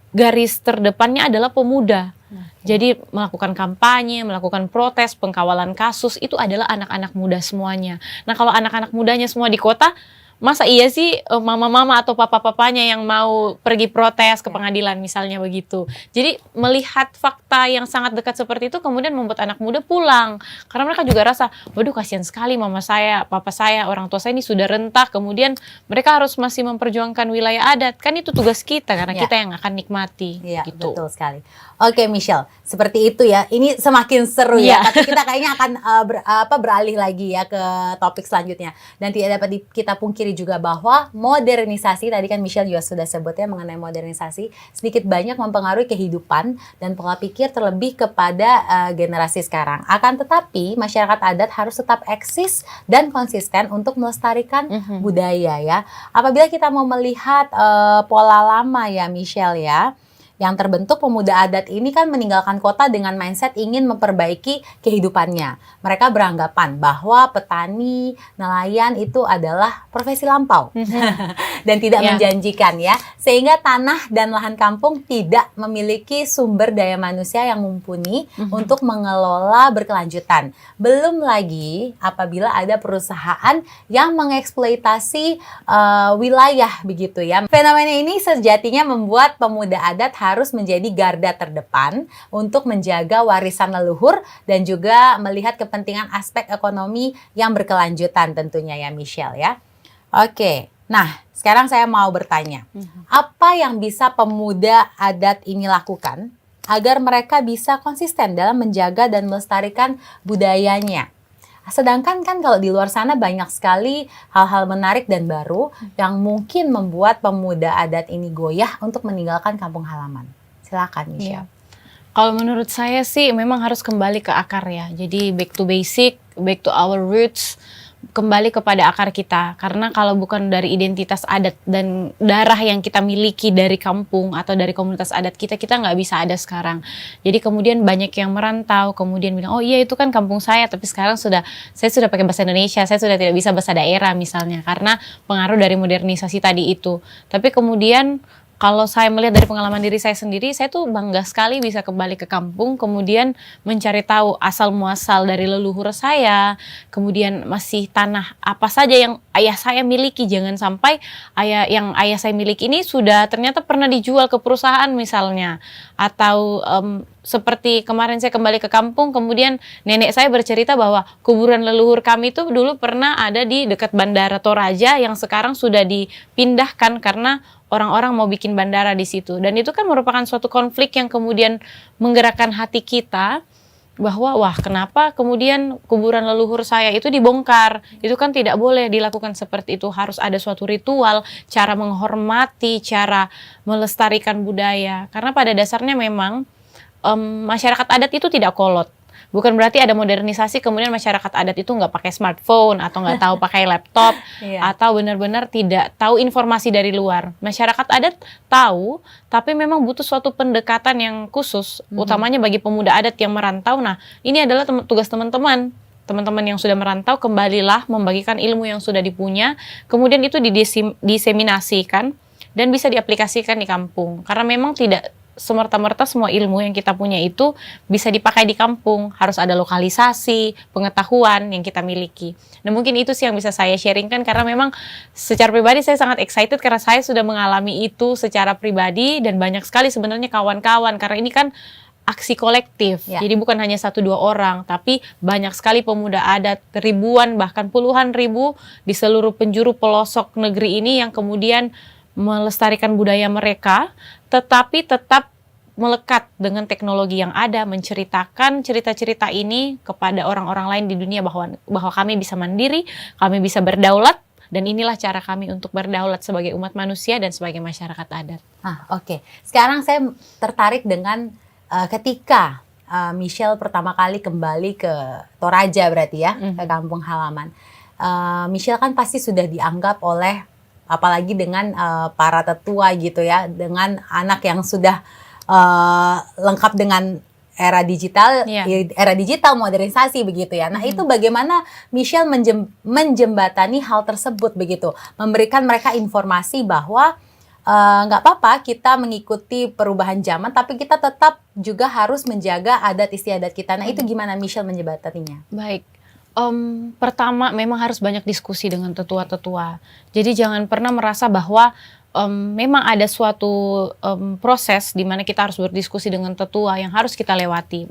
garis terdepannya adalah pemuda. Jadi melakukan kampanye, melakukan protes, pengkawalan kasus, itu adalah anak-anak muda semuanya. Nah, kalau anak-anak mudanya semua di kota, masa iya sih mama-mama atau papa-papanya yang mau pergi protes ke pengadilan misalnya begitu. Jadi melihat fakta yang sangat dekat seperti itu kemudian membuat anak muda pulang. Karena mereka juga rasa, waduh kasihan sekali mama saya, papa saya, orang tua saya ini sudah rentah. Kemudian mereka harus masih memperjuangkan wilayah adat. Kan itu tugas kita karena kita yang akan nikmati. Iya, gitu. Betul sekali. Oke Michelle, seperti itu ya. Ini semakin seru ya. Tapi kita kayaknya akan beralih lagi ya ke topik selanjutnya. Dan tidak dapat kita pungkiri juga bahwa modernisasi, tadi kan Michelle juga sudah sebut ya mengenai modernisasi, sedikit banyak mempengaruhi kehidupan dan pola pikir terlebih kepada generasi sekarang. Akan tetapi masyarakat adat harus tetap eksis dan konsisten untuk melestarikan budaya ya. Apabila kita mau melihat pola lama ya Michelle ya, yang terbentuk pemuda adat ini kan meninggalkan kota dengan mindset ingin memperbaiki kehidupannya. Mereka beranggapan bahwa petani, nelayan itu adalah profesi lampau dan tidak menjanjikan ya. Sehingga tanah dan lahan kampung tidak memiliki sumber daya manusia yang mumpuni untuk mengelola berkelanjutan. Belum lagi apabila ada perusahaan yang mengeksploitasi wilayah begitu ya. Fenomena ini sejatinya membuat pemuda adat harus menjadi garda terdepan untuk menjaga warisan leluhur dan juga melihat kepentingan aspek ekonomi yang berkelanjutan tentunya ya Michelle ya. Oke, nah sekarang saya mau bertanya, apa yang bisa pemuda adat ini lakukan agar mereka bisa konsisten dalam menjaga dan melestarikan budayanya? Sedangkan kan kalau di luar sana banyak sekali hal-hal menarik dan baru yang mungkin membuat pemuda adat ini goyah untuk meninggalkan kampung halaman. Silakan Michelle. Kalau menurut saya sih memang harus kembali ke akar ya. Jadi back to basic, back to our roots, kembali kepada akar kita. Karena kalau bukan dari identitas adat dan darah yang kita miliki dari kampung atau dari komunitas adat kita nggak bisa ada sekarang. Jadi kemudian banyak yang merantau, kemudian bilang, oh iya itu kan kampung saya, tapi sekarang saya sudah pakai bahasa Indonesia, saya sudah tidak bisa bahasa daerah misalnya, karena pengaruh dari modernisasi tadi itu. Tapi kemudian kalau saya melihat dari pengalaman diri saya sendiri, saya tuh bangga sekali bisa kembali ke kampung, kemudian mencari tahu asal muasal dari leluhur saya, kemudian masih tanah apa saja yang ayah saya miliki, jangan sampai yang ayah saya miliki ini sudah ternyata pernah dijual ke perusahaan misalnya, atau seperti kemarin saya kembali ke kampung, kemudian nenek saya bercerita bahwa kuburan leluhur kami itu dulu pernah ada di dekat Bandara Toraja yang sekarang sudah dipindahkan karena orang-orang mau bikin bandara di situ. Dan itu kan merupakan suatu konflik yang kemudian menggerakkan hati kita bahwa wah kenapa kemudian kuburan leluhur saya itu dibongkar. Itu kan tidak boleh dilakukan seperti itu. Harus ada suatu ritual, cara menghormati, cara melestarikan budaya. Karena pada dasarnya memang masyarakat adat itu tidak kolot. Bukan berarti ada modernisasi kemudian masyarakat adat itu nggak pakai smartphone atau nggak tahu pakai laptop atau benar-benar tidak tahu informasi dari luar. Masyarakat adat tahu, tapi memang butuh suatu pendekatan yang khusus, utamanya bagi pemuda adat yang merantau. Nah, ini adalah tugas teman-teman. Teman-teman yang sudah merantau, kembalilah membagikan ilmu yang sudah dipunya, kemudian itu diseminasikan dan bisa diaplikasikan di kampung. Karena memang tidak semerta-merta semua ilmu yang kita punya itu bisa dipakai di kampung. Harus ada lokalisasi, pengetahuan yang kita miliki. Nah mungkin itu sih yang bisa saya sharingkan, karena memang secara pribadi saya sangat excited karena saya sudah mengalami itu secara pribadi dan banyak sekali sebenarnya kawan-kawan, karena ini kan aksi kolektif. Jadi bukan hanya 1-2 orang, tapi banyak sekali pemuda adat, ribuan bahkan puluhan ribu di seluruh penjuru pelosok negeri ini yang kemudian melestarikan budaya mereka, tetapi tetap melekat dengan teknologi yang ada, menceritakan cerita-cerita ini kepada orang-orang lain di dunia bahwa kami bisa mandiri, kami bisa berdaulat, dan inilah cara kami untuk berdaulat sebagai umat manusia dan sebagai masyarakat adat. Oke. Sekarang saya tertarik dengan ketika Michelle pertama kali kembali ke Toraja berarti ya, ke kampung halaman. Michelle kan pasti sudah dianggap oleh, apalagi dengan para tetua gitu ya, dengan anak yang sudah lengkap dengan era digital modernisasi begitu ya. Nah itu bagaimana Michelle menjembatani hal tersebut begitu, memberikan mereka informasi bahwa nggak apa-apa kita mengikuti perubahan zaman, tapi kita tetap juga harus menjaga adat istiadat kita. Nah itu gimana Michelle menjembataninya? Baik. Pertama memang harus banyak diskusi dengan tetua-tetua. Jadi jangan pernah merasa bahwa memang ada suatu proses di mana kita harus berdiskusi dengan tetua yang harus kita lewati.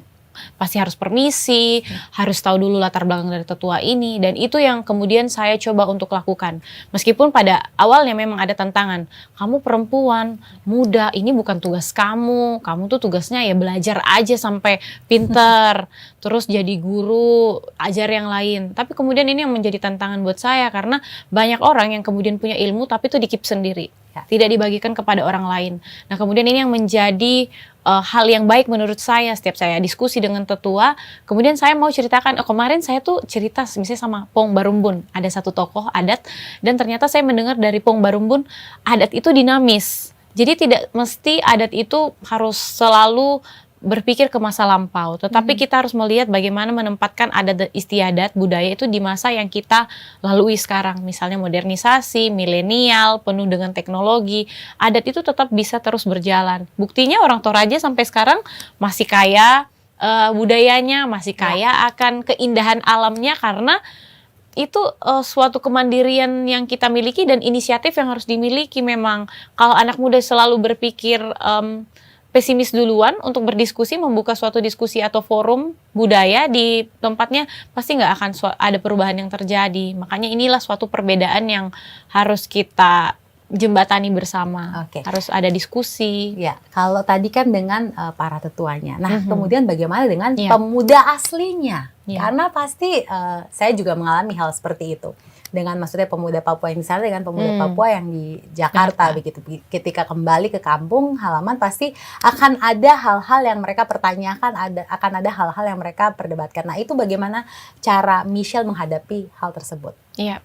Pasti harus permisi, harus tahu dulu latar belakang dari tetua ini, dan itu yang kemudian saya coba untuk lakukan. Meskipun pada awalnya memang ada tantangan, kamu perempuan, muda, ini bukan tugas kamu tuh tugasnya ya belajar aja sampai pinter, terus jadi guru, ajar yang lain. Tapi kemudian ini yang menjadi tantangan buat saya, karena banyak orang yang kemudian punya ilmu tapi itu dikip sendiri, tidak dibagikan kepada orang lain. Nah kemudian ini yang menjadi hal yang baik menurut saya. Setiap saya diskusi dengan tetua, kemudian saya mau ceritakan, kemarin saya tuh cerita misalnya sama Pong Barumbun, ada satu tokoh adat, dan ternyata saya mendengar dari Pong Barumbun, adat itu dinamis. Jadi tidak mesti adat itu harus selalu berpikir ke masa lampau, tetapi kita harus melihat bagaimana menempatkan adat istiadat budaya itu di masa yang kita lalui sekarang. Misalnya modernisasi, milenial, penuh dengan teknologi, adat itu tetap bisa terus berjalan. Buktinya orang Toraja sampai sekarang masih kaya budayanya, masih kaya akan keindahan alamnya, karena itu suatu kemandirian yang kita miliki dan inisiatif yang harus dimiliki. Memang kalau anak muda selalu berpikir pesimis duluan untuk berdiskusi, membuka suatu diskusi atau forum budaya di tempatnya, pasti nggak akan ada perubahan yang terjadi. Makanya inilah suatu perbedaan yang harus kita jembatani bersama. Harus ada diskusi. Ya, kalau tadi kan dengan para tetuanya. Nah, kemudian bagaimana dengan pemuda aslinya? Karena pasti saya juga mengalami hal seperti itu. Dengan maksudnya pemuda Papua, misalnya dengan pemuda Papua yang di Jakarta begitu, ketika kembali ke kampung halaman pasti akan ada hal-hal yang mereka pertanyakan, akan ada hal-hal yang mereka perdebatkan. Nah itu bagaimana cara Michelle menghadapi hal tersebut? Iya.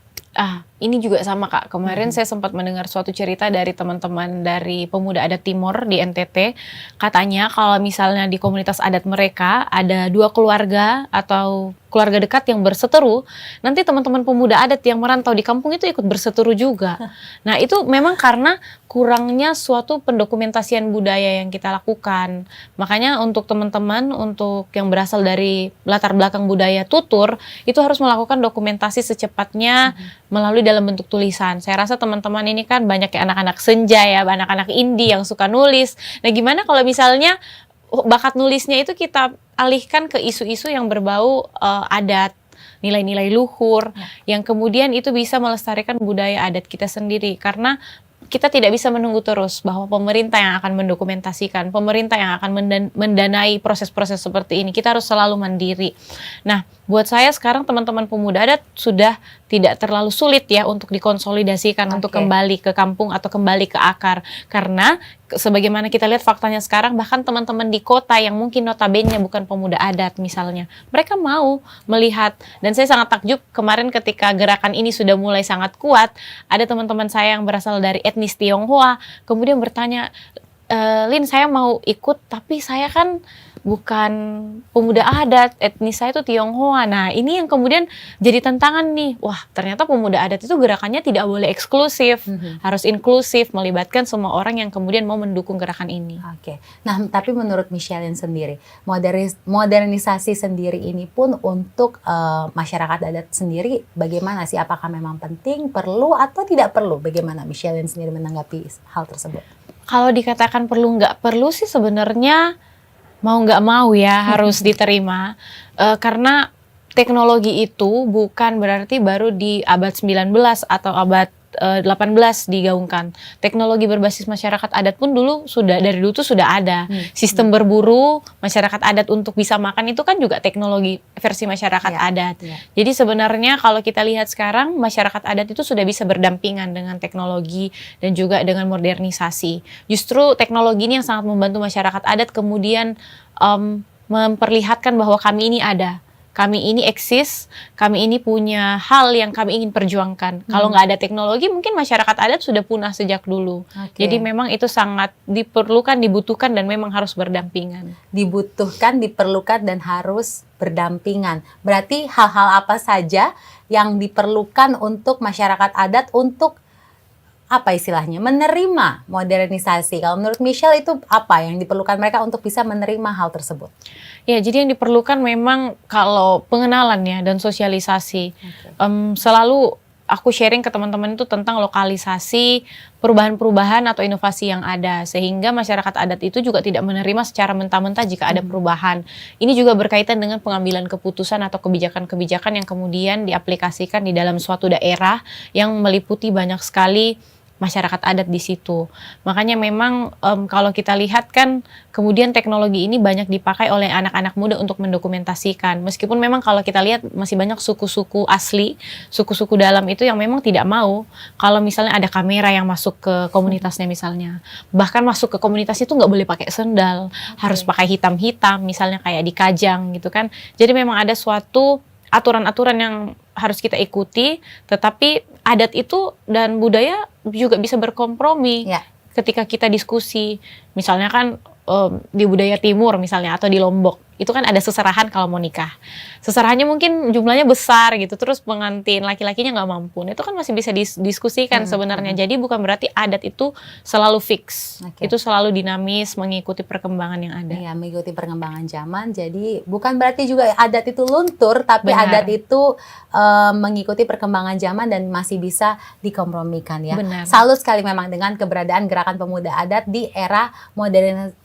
Ini juga sama Kak, kemarin saya sempat mendengar suatu cerita dari teman-teman dari pemuda adat Timor di NTT. Katanya kalau misalnya di komunitas adat mereka ada 2 keluarga atau keluarga dekat yang berseteru, nanti teman-teman pemuda adat yang merantau di kampung itu ikut berseteru juga. Nah itu memang karena kurangnya suatu pendokumentasian budaya yang kita lakukan. Makanya untuk teman-teman, untuk yang berasal dari latar belakang budaya tutur, itu harus melakukan dokumentasi secepatnya melalui dalam bentuk tulisan. Saya rasa teman-teman ini kan banyak ya anak-anak senja ya, anak-anak indie yang suka nulis. Nah gimana kalau misalnya bakat nulisnya itu kita alihkan ke isu-isu yang berbau adat, nilai-nilai luhur, yang kemudian itu bisa melestarikan budaya adat kita sendiri. Karena kita tidak bisa menunggu terus bahwa pemerintah yang akan mendokumentasikan, pemerintah yang akan mendanai proses-proses seperti ini. Kita harus selalu mandiri. Nah, buat saya sekarang teman-teman pemuda adat sudah tidak terlalu sulit ya untuk dikonsolidasikan untuk kembali ke kampung atau kembali ke akar. Karena sebagaimana kita lihat faktanya sekarang, bahkan teman-teman di kota yang mungkin notabene bukan pemuda adat misalnya, mereka mau melihat. Dan saya sangat takjub kemarin ketika gerakan ini sudah mulai sangat kuat, ada teman-teman saya yang berasal dari etnis Tionghoa, kemudian bertanya, Lin, saya mau ikut tapi saya kan bukan pemuda adat, etnis saya itu Tionghoa. Nah, ini yang kemudian jadi tantangan nih. Wah, ternyata pemuda adat itu gerakannya tidak boleh eksklusif, harus inklusif, melibatkan semua orang yang kemudian mau mendukung gerakan ini. Nah, tapi menurut Michelin sendiri, modernisasi sendiri ini pun untuk masyarakat adat sendiri bagaimana sih? Apakah memang penting, perlu, atau tidak perlu? Bagaimana Michelin sendiri menanggapi hal tersebut? Kalau dikatakan perlu nggak perlu sih sebenarnya mau nggak mau ya harus diterima, karena teknologi itu bukan berarti baru di abad 19 atau abad 18 digaungkan. Teknologi berbasis masyarakat adat pun dari dulu tuh sudah ada. Sistem berburu masyarakat adat untuk bisa makan itu kan juga teknologi versi masyarakat adat. Jadi sebenarnya kalau kita lihat sekarang masyarakat adat itu sudah bisa berdampingan dengan teknologi dan juga dengan modernisasi. Justru teknologi ini yang sangat membantu masyarakat adat kemudian memperlihatkan bahwa kami ini ada. Kami ini eksis, kami ini punya hal yang kami ingin perjuangkan. Kalau nggak ada teknologi, mungkin masyarakat adat sudah punah sejak dulu. Jadi memang itu sangat diperlukan, dibutuhkan, dan memang harus berdampingan. Dibutuhkan, diperlukan, dan harus berdampingan. Berarti hal-hal apa saja yang diperlukan untuk masyarakat adat untuk apa istilahnya, menerima modernisasi? Kalau menurut Michelle itu apa yang diperlukan mereka untuk bisa menerima hal tersebut? Ya, jadi yang diperlukan memang kalau pengenalan ya dan sosialisasi. Selalu aku sharing ke teman-teman itu tentang lokalisasi, perubahan-perubahan atau inovasi yang ada. Sehingga masyarakat adat itu juga tidak menerima secara mentah-mentah jika ada perubahan. Ini juga berkaitan dengan pengambilan keputusan atau kebijakan-kebijakan yang kemudian diaplikasikan di dalam suatu daerah yang meliputi banyak sekali masyarakat adat di situ. Makanya memang kalau kita lihat kan kemudian teknologi ini banyak dipakai oleh anak-anak muda untuk mendokumentasikan. Meskipun memang kalau kita lihat masih banyak suku-suku asli, suku-suku dalam itu yang memang tidak mau kalau misalnya ada kamera yang masuk ke komunitasnya misalnya. Bahkan masuk ke komunitas itu nggak boleh pakai sendal, harus pakai hitam-hitam misalnya kayak di Kajang gitu kan. Jadi memang ada suatu aturan-aturan yang harus kita ikuti, tetapi adat itu dan budaya juga bisa berkompromi ketika kita diskusi. Misalnya kan di budaya timur misalnya atau di Lombok itu kan ada seserahan kalau mau nikah. Seserahannya mungkin jumlahnya besar gitu, terus pengantin laki-lakinya nggak mampu. Itu kan masih bisa didiskusikan sebenarnya. Jadi bukan berarti adat itu selalu fix. Itu selalu dinamis mengikuti perkembangan yang ada. Iya, mengikuti perkembangan zaman. Jadi bukan berarti juga adat itu luntur, tapi adat itu mengikuti perkembangan zaman dan masih bisa dikompromikan ya. Salut sekali memang dengan keberadaan Gerakan Pemuda Adat di era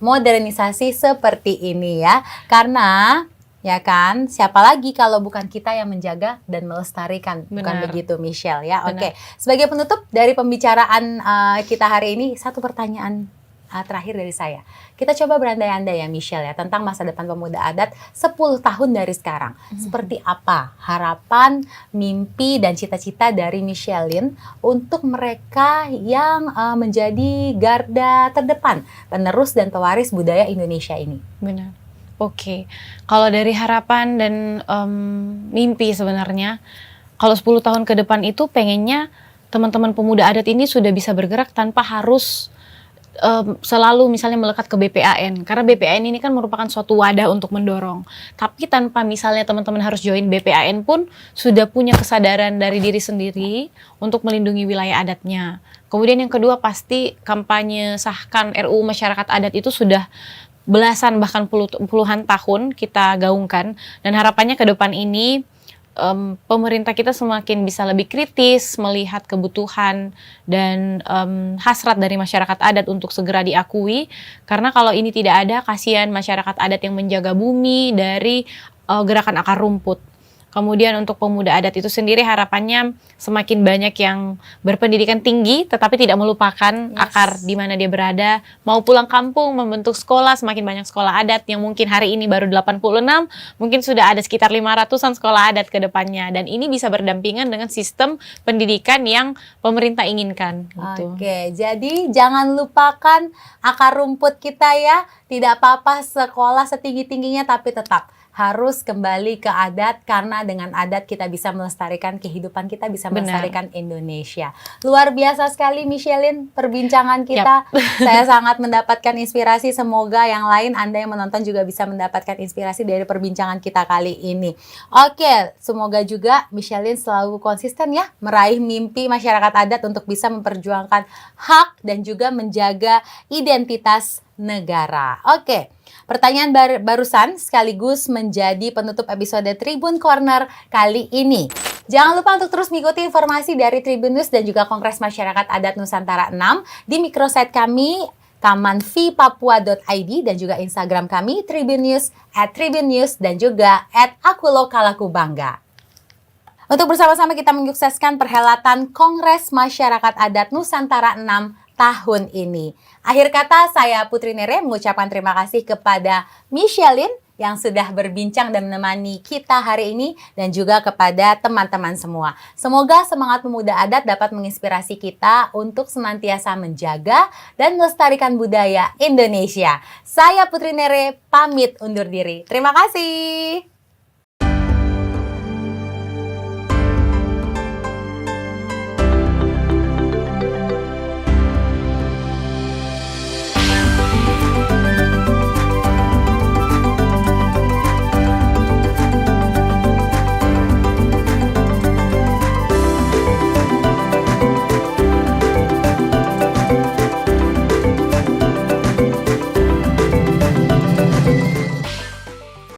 modernisasi seperti ini ya. Karena ya kan, siapa lagi kalau bukan kita yang menjaga dan melestarikan. Bukan begitu Michelle ya. Oke, sebagai penutup dari pembicaraan kita hari ini, satu pertanyaan terakhir dari saya. Kita coba berandai-andai ya Michelle ya, tentang masa depan pemuda adat 10 tahun dari sekarang. Seperti apa harapan, mimpi, dan cita-cita dari Michelin untuk mereka yang menjadi garda terdepan, penerus dan pewaris budaya Indonesia ini? Benar. Oke, kalau dari harapan dan mimpi sebenarnya, kalau 10 tahun ke depan itu pengennya teman-teman pemuda adat ini sudah bisa bergerak tanpa harus selalu misalnya melekat ke BPAN. Karena BPAN ini kan merupakan suatu wadah untuk mendorong. Tapi tanpa misalnya teman-teman harus join BPAN pun sudah punya kesadaran dari diri sendiri untuk melindungi wilayah adatnya. Kemudian yang kedua pasti kampanye sahkan RUU masyarakat adat itu sudah belasan bahkan puluhan tahun kita gaungkan, dan harapannya ke depan ini pemerintah kita semakin bisa lebih kritis melihat kebutuhan dan hasrat dari masyarakat adat untuk segera diakui, karena kalau ini tidak ada, kasihan masyarakat adat yang menjaga bumi dari gerakan akar rumput. Kemudian untuk pemuda adat itu sendiri harapannya semakin banyak yang berpendidikan tinggi tetapi tidak melupakan akar di mana dia berada, mau pulang kampung membentuk sekolah, semakin banyak sekolah adat yang mungkin hari ini baru 86, mungkin sudah ada sekitar 500-an sekolah adat ke depannya, dan ini bisa berdampingan dengan sistem pendidikan yang pemerintah inginkan gitu. Oke, jadi jangan lupakan akar rumput kita ya. Tidak apa-apa sekolah setinggi-tingginya, tapi tetap harus kembali ke adat, karena dengan adat kita bisa melestarikan kehidupan kita, bisa melestarikan Indonesia. Luar biasa sekali Michelin perbincangan kita. Saya sangat mendapatkan inspirasi, semoga yang lain Anda yang menonton juga bisa mendapatkan inspirasi dari perbincangan kita kali ini. Oke, semoga juga Michelin selalu konsisten ya meraih mimpi masyarakat adat untuk bisa memperjuangkan hak dan juga menjaga identitas negara. Oke, pertanyaan barusan sekaligus menjadi penutup episode Tribun Corner kali ini. Jangan lupa untuk terus mengikuti informasi dari Tribun News dan juga Kongres Masyarakat Adat Nusantara 6 di microsite kami kamanvipapua.id dan juga Instagram kami Tribun News @tribunnews dan juga @akulokalakubangga. Untuk bersama-sama kita menyukseskan perhelatan Kongres Masyarakat Adat Nusantara 6 tahun ini. Akhir kata, saya Putri Nere mengucapkan terima kasih kepada Michelin yang sudah berbincang dan menemani kita hari ini, dan juga kepada teman-teman semua. Semoga semangat pemuda adat dapat menginspirasi kita untuk senantiasa menjaga dan melestarikan budaya Indonesia. Saya Putri Nere pamit undur diri. Terima kasih.